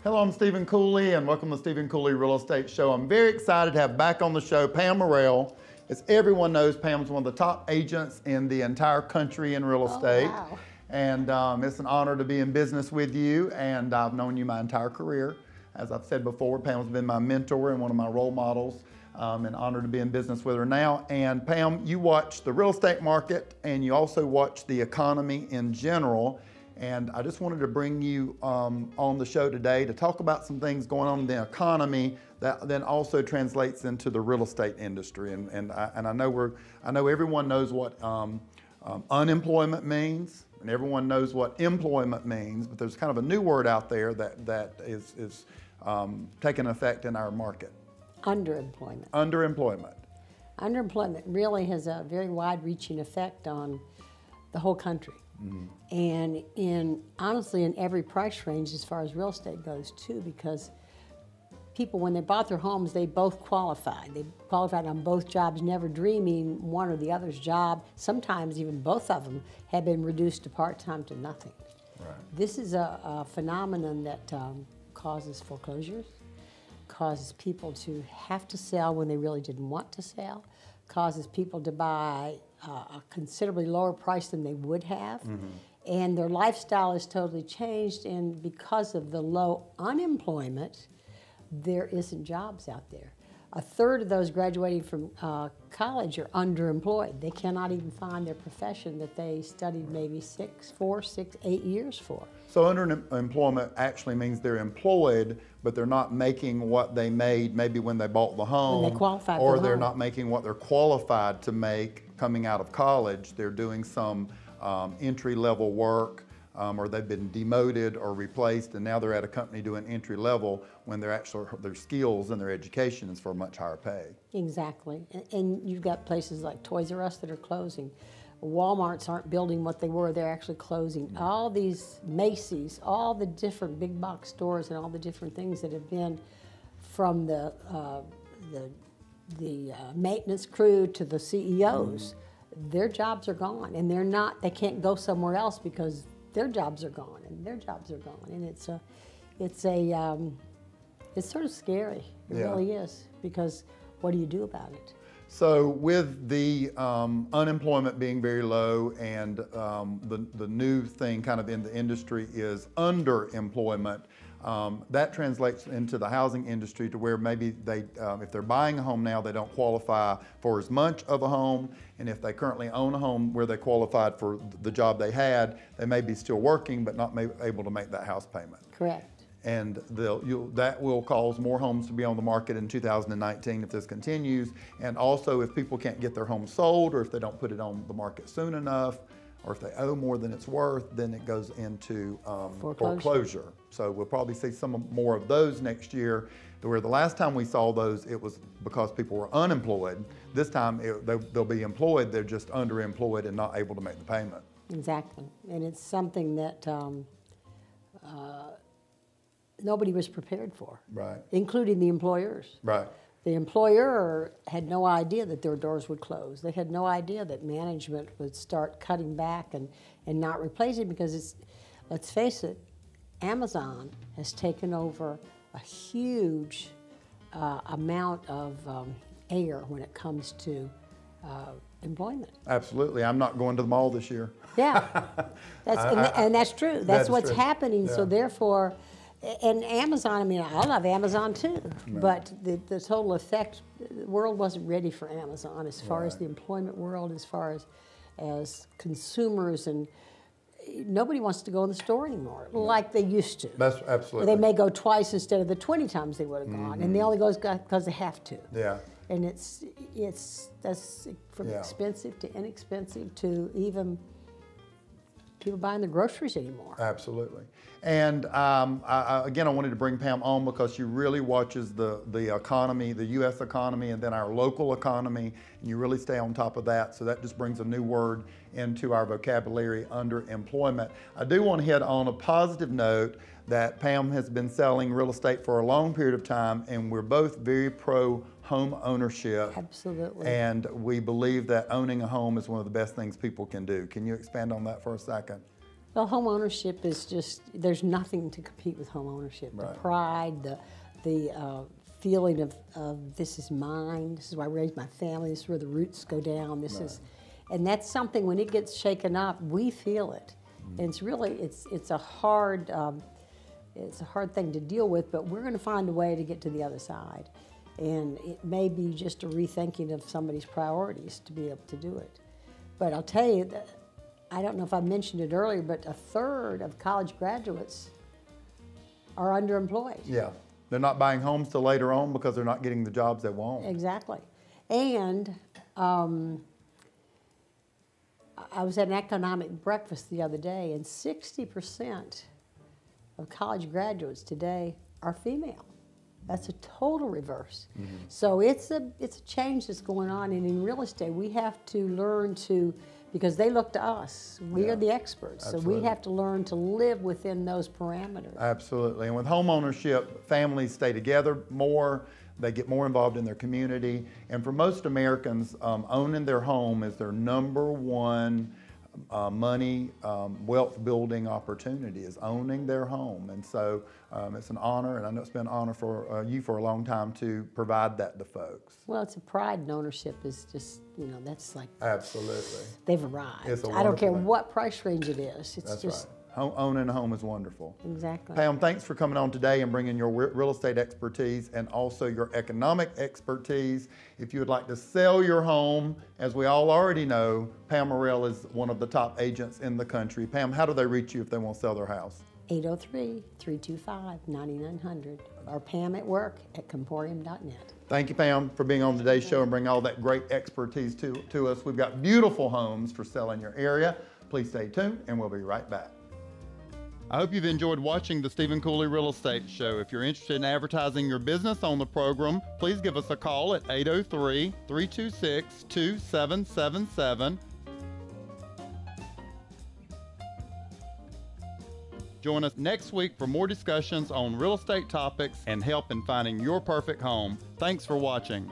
Hello, I'm Stephen Cooley, and welcome to Stephen Cooley Real Estate Show. I'm very excited to have back on the show Pam Morrell. As everyone knows, Pam's one of the top agents in the entire country in real estate. Wow. And it's an honor to be in business with you, and I've known you my entire career. As I've said before, Pam's been my mentor and one of my role models, and honored to be in business with her now. And Pam, you watch the real estate market, and you also watch the economy in general. And I just wanted to bring you on the show today to talk about some things going on in the economy that then also translates into the real estate industry. And I know everyone knows what unemployment means, and everyone knows what employment means. But there's kind of a new word out there that is taking effect in our market. Underemployment. Underemployment. Underemployment really has a very wide-reaching effect on the whole country. And honestly, in every price range as far as real estate goes too, because people, when they bought their homes, they both qualified. They qualified on both jobs, never dreaming one or the other's job. Sometimes even both of them have been reduced to part-time to nothing. Right. This is a phenomenon that causes foreclosures, causes people to have to sell when they really didn't want to sell, causes people to buy a considerably lower price than they would have, and their lifestyle is totally changed, and because of the low unemployment, there isn't jobs out there. A third of those graduating from college are underemployed. They cannot even find their profession that they studied maybe 4, 6, 8 years for. So underemployment actually means they're employed, but they're not making what they made maybe when they bought the home. When they qualified for or the they're home. not making what they're qualified to make coming out of college. They're doing some entry-level work, or they've been demoted or replaced, and now they're at a company doing entry level when they're actually, their skills and their education is for much higher pay. Exactly. And you've got places like Toys R Us that are closing. Walmarts aren't building what they were, they're actually closing. All these Macy's, all the different big box stores and all the different things that have been from the maintenance crew to the CEOs, their jobs are gone, and they can't go somewhere else because their jobs are gone, and their jobs are gone, and it's sort of scary. It really is, because what do you do about it? So with the unemployment being very low, and the new thing kind of in the industry is underemployment, that translates into the housing industry to where maybe they, if they're buying a home now, they don't qualify for as much of a home, and if they currently own a home where they qualified for the job they had, they may be still working but not able to make that house payment. Correct. And that will cause more homes to be on the market in 2019 if this continues. And also, if people can't get their home sold, or if they don't put it on the market soon enough, or if they owe more than it's worth, then it goes into foreclosure. So we'll probably see some more of those next year, to where the last time we saw those, it was because people were unemployed. This time they'll be employed, they're just underemployed and not able to make the payment. Exactly. And it's something that nobody was prepared for, Right. including the employers. Right. The employer had no idea that their doors would close. They had no idea that management would start cutting back and not replacing, because let's face it, Amazon has taken over a huge amount of air when it comes to employment. Absolutely. I'm not going to the mall this year. Yeah, and that's true. That's what's true. happening. Yeah. So therefore, and Amazon, I mean, I love Amazon too, but the total effect, the world wasn't ready for Amazon as far as the employment world, as far as consumers, and nobody wants to go in the store anymore like they used to. That's absolutely. They may go twice instead of the 20 times they would have gone, and they only go because they have to. Yeah. And that's from expensive to inexpensive to even people buying the groceries anymore. Absolutely. And again, I wanted to bring Pam on because she really watches the economy, the U.S. economy, and then our local economy, and you really stay on top of that. So that just brings a new word into our vocabulary, underemployment. I do want to hit on a positive note that Pam has been selling real estate for a long period of time, and we're both very pro home ownership. Absolutely. And we believe that owning a home is one of the best things people can do. Can you expand on that for a second? Well, home ownership is just, there's nothing to compete with home ownership. Right. The pride, the feeling of this is mine, this is where I raised my family, this is where the roots go down, this is, and that's something when it gets shaken up, we feel it. And it's really, it's a hard thing to deal with, but we're gonna find a way to get to the other side. And it may be just a rethinking of somebody's priorities to be able to do it. But I'll tell you that, I don't know if I mentioned it earlier, but 1/3 of college graduates are underemployed. Yeah. They're not buying homes till later on because they're not getting the jobs they want. Exactly. And I was at an economic breakfast the other day, and 60% of college graduates today are female. That's a total reverse. So it's a change that's going on, and in real estate, we have to learn to, because they look to us. We are the experts, Absolutely. so we have to learn to live within those parameters. Absolutely. And with home ownership, families stay together more, they get more involved in their community. And for most Americans, owning their home is their number one money, wealth building opportunity, is owning their home. And so it's an honor, and I know it's been an honor for you for a long time to provide that to folks. Well, it's a pride in ownership is just, you know, that's like, Absolutely. they've arrived. It's a I don't care wonderful thing. what price range it is. It's That's just, right. Owning a home is wonderful. exactly. Pam, thanks for coming on today and bringing your real estate expertise and also your economic expertise. If you would like to sell your home, as we all already know, Pam Morrell is one of the top agents in the country. Pam, how do they reach you if they want to sell their house? 803-325-9900 or pam@work@comporium.net. Thank you, Pam, for being on today's show and bringing all that great expertise to us. We've got beautiful homes for sale in your area. Please stay tuned, and we'll be right back. I hope you've enjoyed watching the Stephen Cooley Real Estate Show. If you're interested in advertising your business on the program, please give us a call at 803-326-2777. Join us next week for more discussions on real estate topics and help in finding your perfect home. Thanks for watching.